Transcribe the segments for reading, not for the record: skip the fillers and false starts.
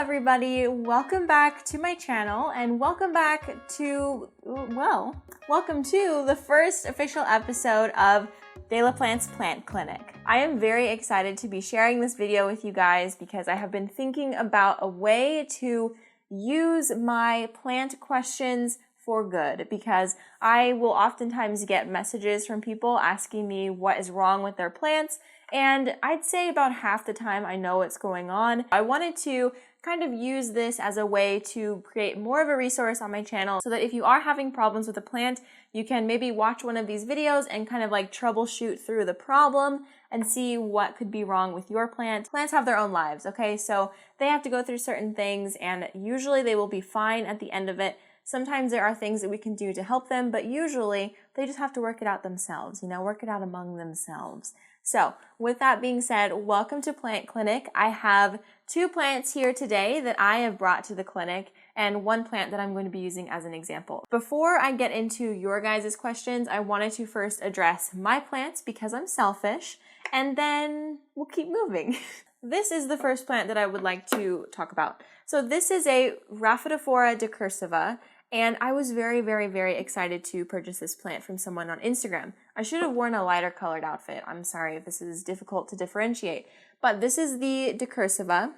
everybody, welcome back to my channel and welcome to the first official episode of De La Plante's Plant Clinic. I am very excited to be sharing this video with you guys because I have been thinking about a way to use my plant questions for good, because I will oftentimes get messages from people asking me what is wrong with their plants, and I'd say about half the time I know what's going on. I wanted to kind of use this as a way to create more of a resource on my channel so that if you are having problems with a plant, you can maybe watch one of these videos and kind of like troubleshoot through the problem and see what could be wrong with your plant. Plants have their own lives, okay? So they have to go through certain things and usually they will be fine at the end of it. Sometimes there are things that we can do to help them, but usually they just have to work it out themselves, work it out among themselves. So with that being said, welcome to Plant Clinic. I have 2 plants here today that I have brought to the clinic and 1 plant that I'm going to be using as an example. Before I get into your guys' questions, I wanted to first address my plants because I'm selfish, and then we'll keep moving. This is the first plant that I would like to talk about. So this is a Decoeur Sava, and I was very, very, very excited to purchase this plant from someone on Instagram. I should have worn a lighter colored outfit. I'm sorry if this is difficult to differentiate. But this is the Decoeur Sava.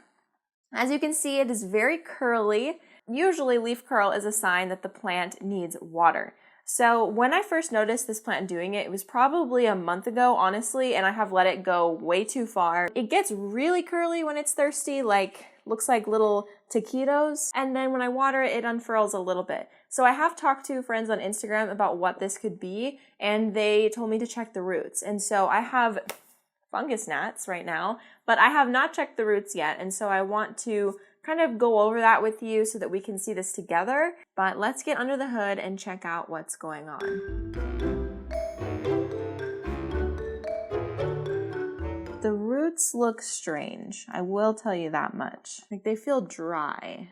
As you can see, it is very curly. Usually leaf curl is a sign that the plant needs water. So when I first noticed this plant doing it, it was probably a month ago, honestly, and I have let it go way too far. It gets really curly when it's thirsty, looks like little taquitos, and then when I water it, it unfurls a little bit. So I have talked to friends on Instagram about what this could be, and they told me to check the roots. And so I have fungus gnats right now, but I have not checked the roots yet, and so I want to kind of go over that with you so that we can see this together. But let's get under the hood and check out what's going on. The roots look strange, I will tell you that much. They feel dry,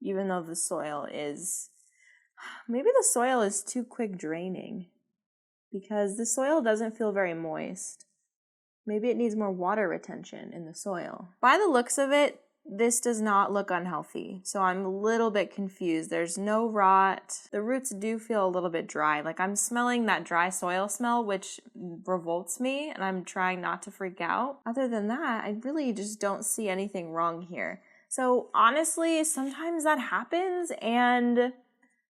even though the soil is, maybe the soil is too quick draining because the soil doesn't feel very moist. Maybe it needs more water retention in the soil. By the looks of it, this does not look unhealthy, so I'm a little bit confused. There's no rot. The roots do feel a little bit dry. I'm smelling that dry soil smell, which revolts me, and I'm trying not to freak out. Other than that, I really just don't see anything wrong here. So honestly, sometimes that happens, and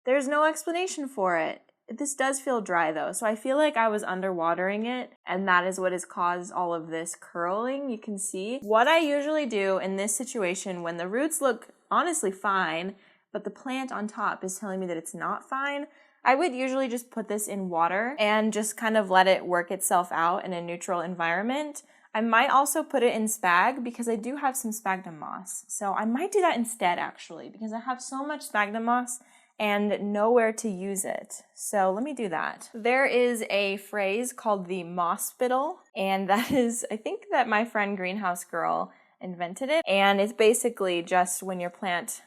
there's no explanation for it. This does feel dry though, so I feel like I was underwatering it, and that is what has caused all of this curling. You can see what I usually do in this situation when the roots look honestly fine, but the plant on top is telling me that it's not fine. I would usually just put this in water and just kind of let it work itself out in a neutral environment. I might also put it in spag because I do have some sphagnum moss. So I might do that instead actually because I have so much sphagnum moss and nowhere to use it. So let me do that. There is a phrase called the moss spittle, and that is, I think that my friend Greenhouse Girl invented it. And it's basically just when your plant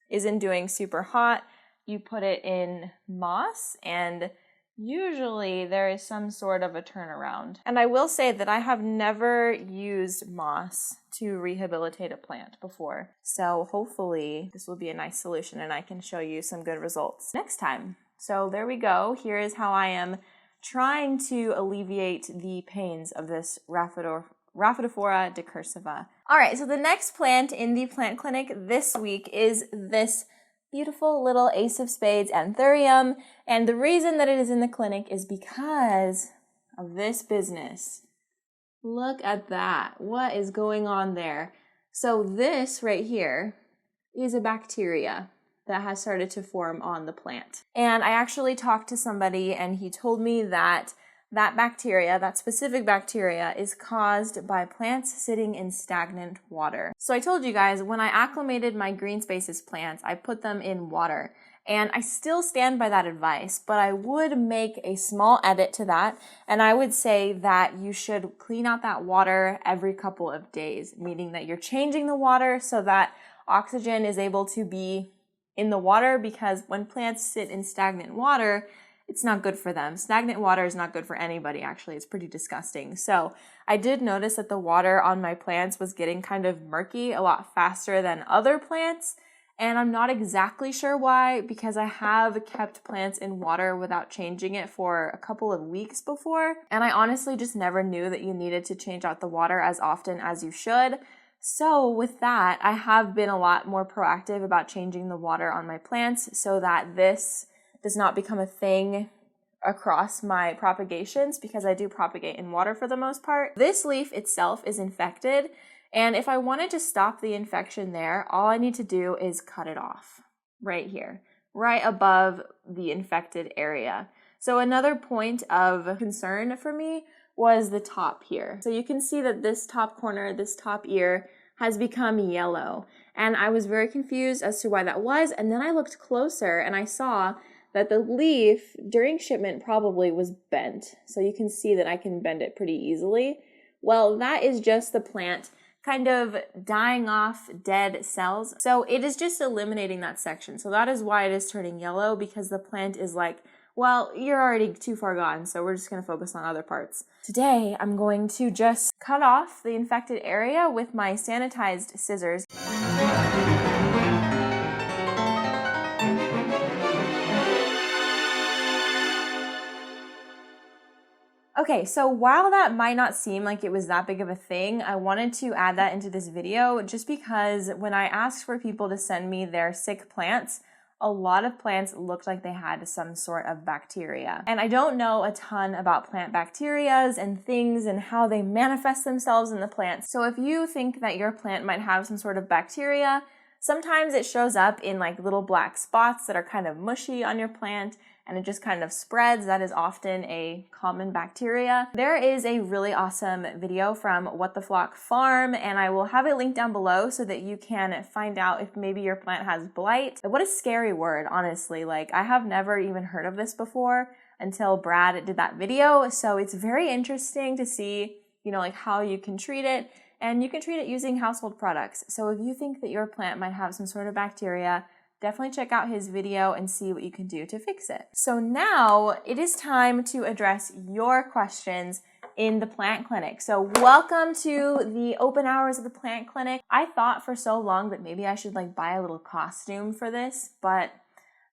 isn't doing super hot, you put it in moss, and usually there is some sort of a turnaround. And I will say that I have never used moss to rehabilitate a plant before. So hopefully this will be a nice solution and I can show you some good results next time. So there we go. Here is how I am trying to alleviate the pains of this Decoeur Sava. All right, so the next plant in the plant clinic this week is this beautiful little Ace of Spades Anthurium, and the reason that it is in the clinic is because of this business. Look at that. What is going on there? So this right here is a bacteria that has started to form on the plant. And I actually talked to somebody and he told me that bacteria, that specific bacteria, is caused by plants sitting in stagnant water. So I told you guys, when I acclimated my green spaces plants, I put them in water. And I still stand by that advice, but I would make a small edit to that, and I would say that you should clean out that water every couple of days, meaning that you're changing the water so that oxygen is able to be in the water, because when plants sit in stagnant water, it's not good for them. Stagnant water is not good for anybody, actually. It's pretty disgusting. So I did notice that the water on my plants was getting kind of murky a lot faster than other plants. And I'm not exactly sure why, because I have kept plants in water without changing it for a couple of weeks before. And I honestly just never knew that you needed to change out the water as often as you should. So with that, I have been a lot more proactive about changing the water on my plants so that this does not become a thing across my propagations, because I do propagate in water for the most part. This leaf itself is infected, and if I wanted to stop the infection there, all I need to do is cut it off right here, right above the infected area. So another point of concern for me was the top here. So you can see that this top corner, this top ear, has become yellow. And I was very confused as to why that was, and then I looked closer and I saw that the leaf during shipment probably was bent. So you can see that I can bend it pretty easily. Well, that is just the plant kind of dying off dead cells. So it is just eliminating that section. So that is why it is turning yellow, because the plant is like, well, you're already too far gone, so we're just going to focus on other parts. Today, I'm going to just cut off the infected area with my sanitized scissors. Okay, so while that might not seem like it was that big of a thing, I wanted to add that into this video just because when I asked for people to send me their sick plants, a lot of plants looked like they had some sort of bacteria. And I don't know a ton about plant bacterias and things and how they manifest themselves in the plants. So if you think that your plant might have some sort of bacteria, sometimes it shows up in like little black spots that are kind of mushy on your plant, and it just kind of spreads. That is often a common bacteria. There is a really awesome video from What the Flock Farm, and I will have it linked down below so that you can find out if maybe your plant has blight. What a scary word, honestly. Like, I have never even heard of this before until Brad did that video, so it's very interesting to see, you know, like how you can treat it, and you can treat it using household products. So if you think that your plant might have some sort of bacteria, definitely check out his video and see what you can do to fix it. So now it is time to address your questions in the plant clinic. So welcome to the open hours of the plant clinic. I thought for so long that maybe I should like buy a little costume for this, but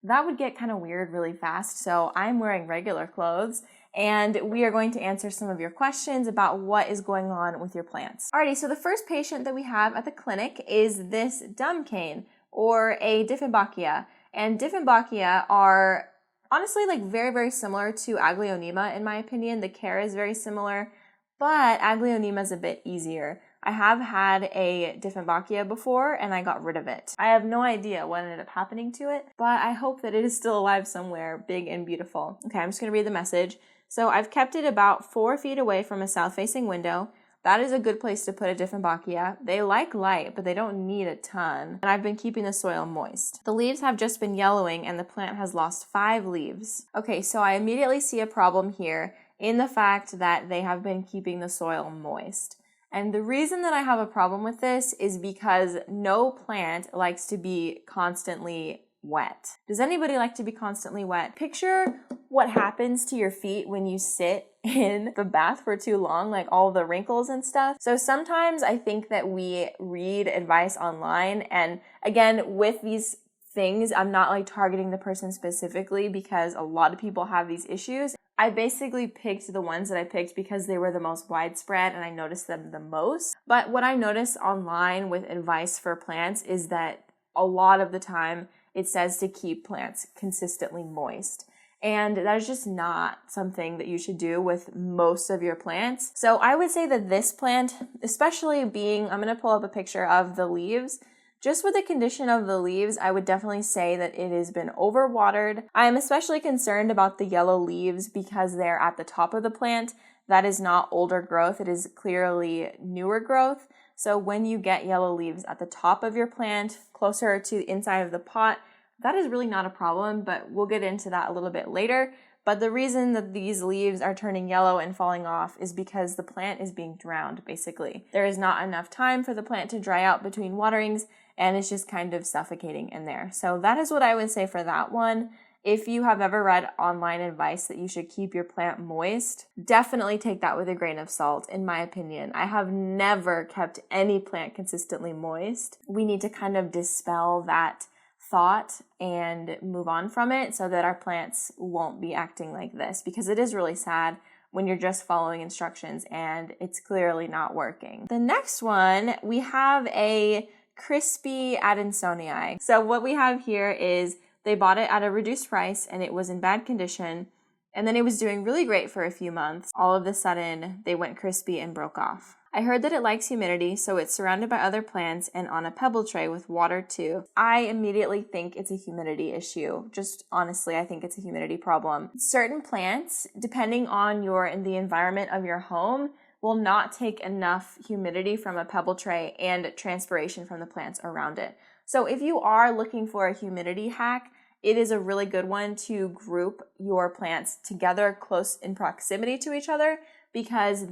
that would get kind of weird really fast. So I'm wearing regular clothes, and we are going to answer some of your questions about what is going on with your plants. Alrighty, so the first patient that we have at the clinic is this dumb cane, or a Dieffenbachia. And Dieffenbachia are honestly like very, very similar to Aglaonema in my opinion. The care is very similar, but Aglaonema is a bit easier. I have had a Dieffenbachia before and I got rid of it. I have no idea what ended up happening to it, but I hope that it is still alive somewhere, big and beautiful. Okay, I'm just gonna read the message. So I've kept it about 4 feet away from a south-facing window. That is a good place to put a Dieffenbachia. They like light, but they don't need a ton. And I've been keeping the soil moist. The leaves have just been yellowing and the plant has lost 5 leaves. Okay, so I immediately see a problem here in the fact that they have been keeping the soil moist. And the reason that I have a problem with this is because no plant likes to be constantly wet. Does anybody like to be constantly wet? Picture what happens to your feet when you sit in the bath for too long, like all the wrinkles and stuff. So sometimes I think that we read advice online, and again, with these things, I'm not like targeting the person specifically because a lot of people have these issues. I basically picked the ones that I picked because they were the most widespread and I noticed them the most. But what I notice online with advice for plants is that a lot of the time it says to keep plants consistently moist. And that is just not something that you should do with most of your plants. So I would say that this plant, especially being, I'm going to pull up a picture of the leaves. Just with the condition of the leaves, I would definitely say that it has been overwatered. I am especially concerned about the yellow leaves because they're at the top of the plant. That is not older growth. It is clearly newer growth. So when you get yellow leaves at the top of your plant, closer to the inside of the pot, that is really not a problem, but we'll get into that a little bit later. But the reason that these leaves are turning yellow and falling off is because the plant is being drowned, basically. There is not enough time for the plant to dry out between waterings, and it's just kind of suffocating in there. So that is what I would say for that one. If you have ever read online advice that you should keep your plant moist, definitely take that with a grain of salt, in my opinion. I have never kept any plant consistently moist. We need to kind of dispel that thought and move on from it so that our plants won't be acting like this, because it is really sad when you're just following instructions and it's clearly not working. The next one, we have a crispy Adansonii. So what we have here is they bought it at a reduced price and it was in bad condition, and then it was doing really great for a few months. All of a sudden, they went crispy and broke off. I heard that it likes humidity, so it's surrounded by other plants and on a pebble tray with water too. I immediately think it's a humidity issue. Just honestly, I think it's a humidity problem. Certain plants, depending on the environment of your home, will not take enough humidity from a pebble tray and transpiration from the plants around it. So if you are looking for a humidity hack, it is a really good one to group your plants together close in proximity to each other, because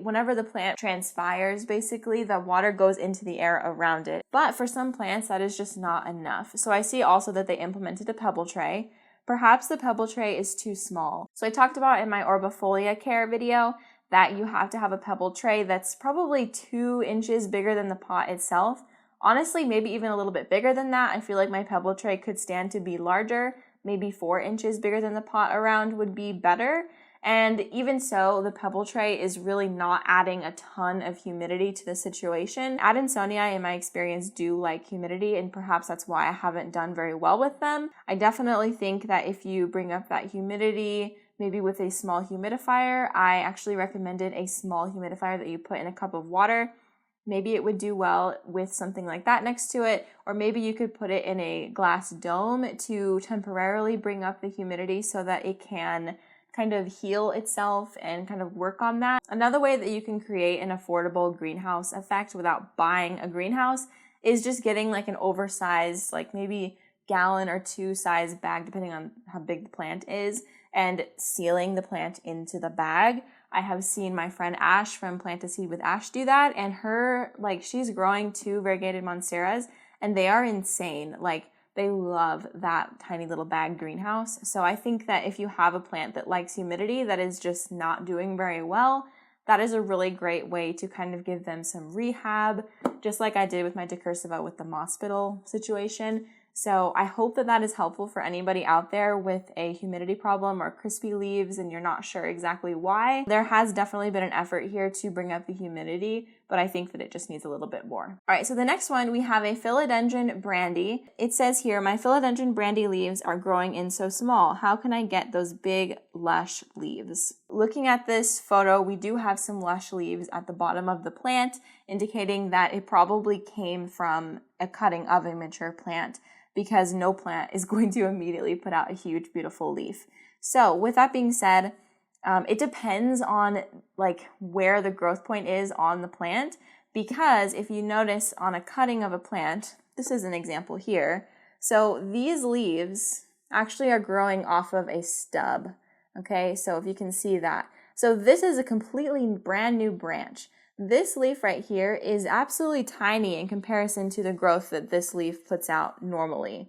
whenever the plant transpires, basically, the water goes into the air around it. But for some plants, that is just not enough. So I see also that they implemented a pebble tray. Perhaps the pebble tray is too small. So I talked about in my Orbifolia care video that you have to have a pebble tray that's probably 2 inches bigger than the pot itself. Honestly, maybe even a little bit bigger than that. I feel like my pebble tray could stand to be larger. Maybe 4 inches bigger than the pot around would be better. And even so, the pebble tray is really not adding a ton of humidity to the situation. Adansonii, in my experience, do like humidity, and perhaps that's why I haven't done very well with them. I definitely think that if you bring up that humidity, maybe with a small humidifier, I actually recommended a small humidifier that you put in a cup of water. Maybe it would do well with something like that next to it, or maybe you could put it in a glass dome to temporarily bring up the humidity so that it can kind of heal itself and kind of work on that. Another way that you can create an affordable greenhouse effect without buying a greenhouse is just getting like an oversized, like maybe gallon or 2 size bag, depending on how big the plant is, and sealing the plant into the bag. I have seen my friend Ash from Plant a Seed with Ash do that, and she's growing 2 variegated monsteras, and they are insane. They love that tiny little bag greenhouse. So I think that if you have a plant that likes humidity that is just not doing very well, that is a really great way to kind of give them some rehab, just like I did with my Decoeur Sava with the hospital situation. So I hope that that is helpful for anybody out there with a humidity problem or crispy leaves and you're not sure exactly why. There has definitely been an effort here to bring up the humidity, but I think that it just needs a little bit more. All right, so the next one, we have a Philodendron Brandy. It says here, my Philodendron Brandy leaves are growing in so small. How can I get those big, lush leaves? Looking at this photo, we do have some lush leaves at the bottom of the plant, indicating that it probably came from a cutting of a mature plant, because no plant is going to immediately put out a huge, beautiful leaf. So with that being said, it depends on where the growth point is on the plant, because if you notice on a cutting of a plant, this is an example here. So these leaves actually are growing off of a stub. Okay, so if you can see that. So this is a completely brand new branch. This leaf right here is absolutely tiny in comparison to the growth that this leaf puts out normally.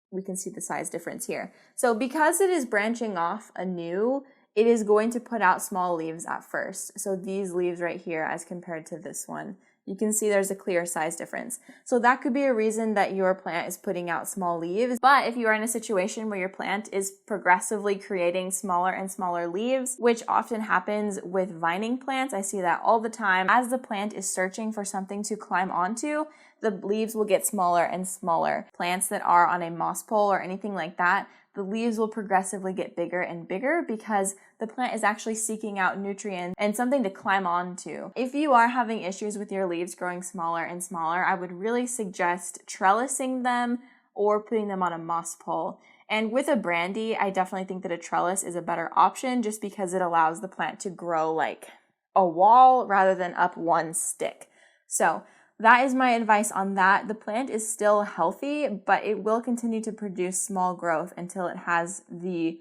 We can see the size difference here. So because it is branching off anew, it is going to put out small leaves at first. So these leaves right here as compared to this one, you can see there's a clear size difference. So that could be a reason that your plant is putting out small leaves. But if you are in a situation where your plant is progressively creating smaller and smaller leaves, which often happens with vining plants, I see that all the time. As the plant is searching for something to climb onto, the leaves will get smaller and smaller. Plants that are on a moss pole or anything like that, the leaves will progressively get bigger and bigger because the plant is actually seeking out nutrients and something to climb onto. If you are having issues with your leaves growing smaller and smaller, I would really suggest trellising them or putting them on a moss pole. And with a brandy, I definitely think that a trellis is a better option just because it allows the plant to grow like a wall rather than up one stick. So that is my advice on that. The plant is still healthy, but it will continue to produce small growth until it has the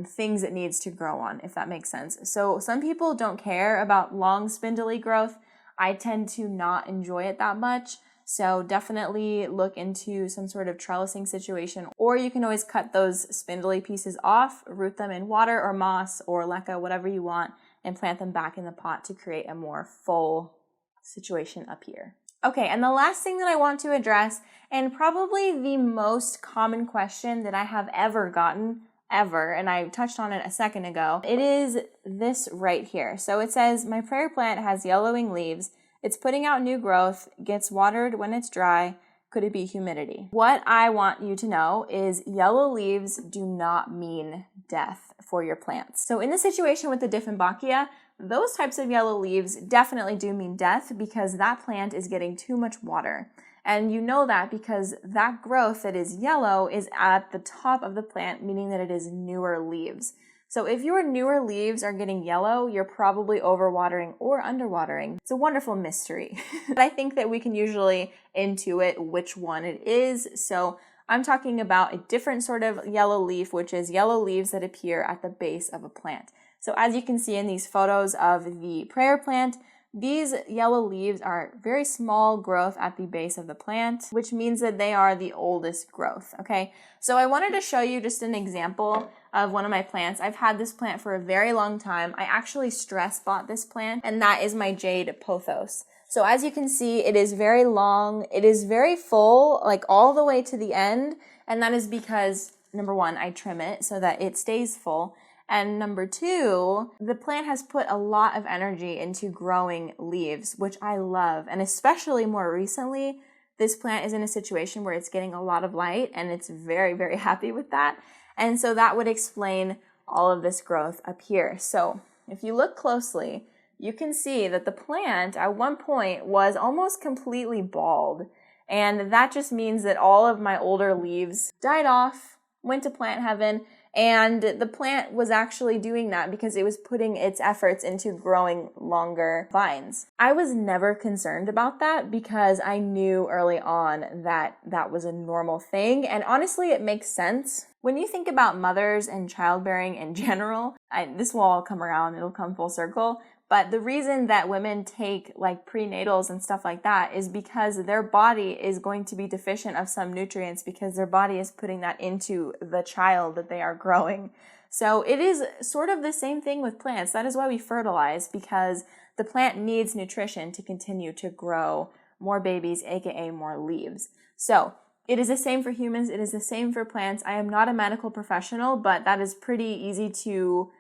things it needs to grow on, if that makes sense. So some people don't care about long spindly growth. I tend to not enjoy it that much. So definitely look into some sort of trellising situation, or you can always cut those spindly pieces off, root them in water or moss or leca, whatever you want, and plant them back in the pot to create a more full situation up here. Okay, and the last thing that I want to address, and probably the most common question that I have ever gotten, and I touched on it a second ago, it is this right here. So it says, my prayer plant has yellowing leaves. It's putting out new growth, gets watered when it's dry. Could it be humidity? What I want you to know is yellow leaves do not mean death for your plants. So in the situation with the Dieffenbachia, those types of yellow leaves definitely do mean death because that plant is getting too much water. And you know that because that growth that is yellow is at the top of the plant, meaning that it is newer leaves. So if your newer leaves are getting yellow, you're probably overwatering or underwatering. It's a wonderful mystery. But I think that we can usually intuit which one it is. So I'm talking about a different sort of yellow leaf, which is yellow leaves that appear at the base of a plant. So as you can see in these photos of the prayer plant, these yellow leaves are very small growth at the base of the plant, which means that they are the oldest growth, okay? So I wanted to show you just an example of one of my plants. I've had this plant for a very long time. I actually stress bought this plant, and that is my jade pothos. So as you can see, it is very long. It is very full, like all the way to the end, and that is because, number one, I trim it so that it stays full. And number two, the plant has put a lot of energy into growing leaves, which I love. And especially more recently, this plant is in a situation where it's getting a lot of light and it's very, very happy with that. And so that would explain all of this growth up here. So if you look closely, you can see that the plant at one point was almost completely bald. And that just means that all of my older leaves died off, went to plant heaven, and the plant was actually doing that because it was putting its efforts into growing longer vines. I was never concerned about that because I knew early on that that was a normal thing. And honestly, it makes sense. When you think about mothers and childbearing in general, this will all come around, it'll come full circle. But the reason that women take like prenatals and stuff like that is because their body is going to be deficient of some nutrients because their body is putting that into the child that they are growing. So it is sort of the same thing with plants. That is why we fertilize, because the plant needs nutrition to continue to grow more babies, aka more leaves. So it is the same for humans. It is the same for plants. I am not a medical professional, but that is pretty easy to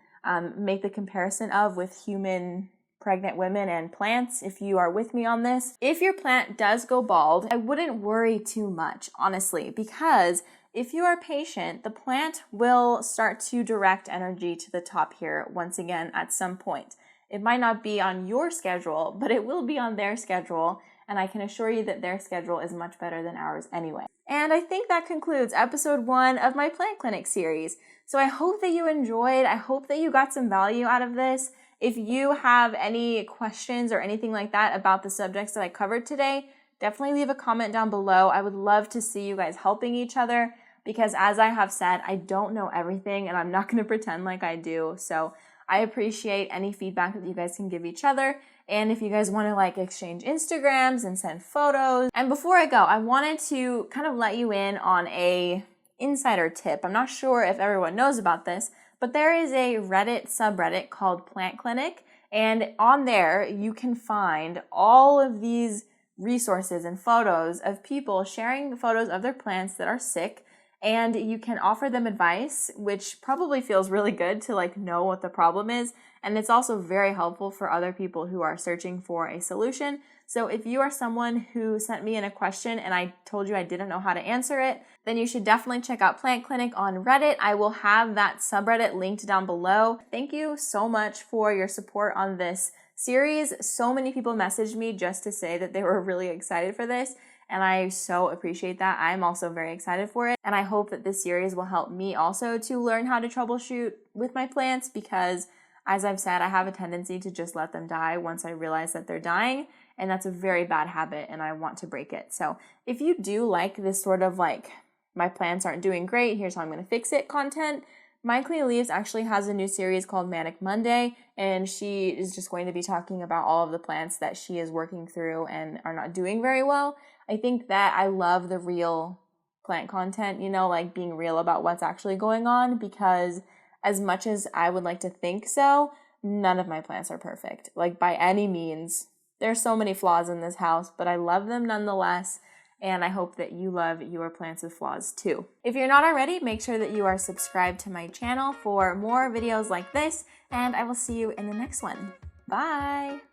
make the comparison of with human pregnant women and plants, if you are with me on this. If your plant does go bald, I wouldn't worry too much, honestly, because if you are patient, the plant will start to direct energy to the top here once again at some point. It might not be on your schedule, but it will be on their schedule, and I can assure you that their schedule is much better than ours anyway. And I think that concludes episode 1 of my plant clinic series. So I hope that you enjoyed. I hope that you got some value out of this. If you have any questions or anything like that about the subjects that I covered today, definitely leave a comment down below. I would love to see you guys helping each other because, as I have said, I don't know everything and I'm not going to pretend like I do. So I appreciate any feedback that you guys can give each other. And if you guys want to like exchange Instagrams and send photos. And before I go, I wanted to kind of let you in on a insider tip. I'm not sure if everyone knows about this, but there is a Reddit subreddit called Plant Clinic. And on there, you can find all of these resources and photos of people sharing photos of their plants that are sick. And you can offer them advice, which probably feels really good to like know what the problem is. And it's also very helpful for other people who are searching for a solution. So if you are someone who sent me in a question and I told you I didn't know how to answer it, then you should definitely check out Plant Clinic on Reddit. I will have that subreddit linked down below. Thank you so much for your support on this series. So many people messaged me just to say that they were really excited for this. And I so appreciate that. I'm also very excited for it. And I hope that this series will help me also to learn how to troubleshoot with my plants because, as I've said, I have a tendency to just let them die once I realize that they're dying. And that's a very bad habit and I want to break it. So if you do like this sort of like, my plants aren't doing great, here's how I'm going to fix it content, My Clean Leaves actually has a new series called Manic Monday, and she is just going to be talking about all of the plants that she is working through and are not doing very well. I think that I love the real plant content, you know, like being real about what's actually going on, because as much as I would like to think so, none of my plants are perfect, like by any means. There's so many flaws in this house, but I love them nonetheless, and I hope that you love your plants with flaws too. If you're not already, make sure that you are subscribed to my channel for more videos like this, and I will see you in the next one. Bye!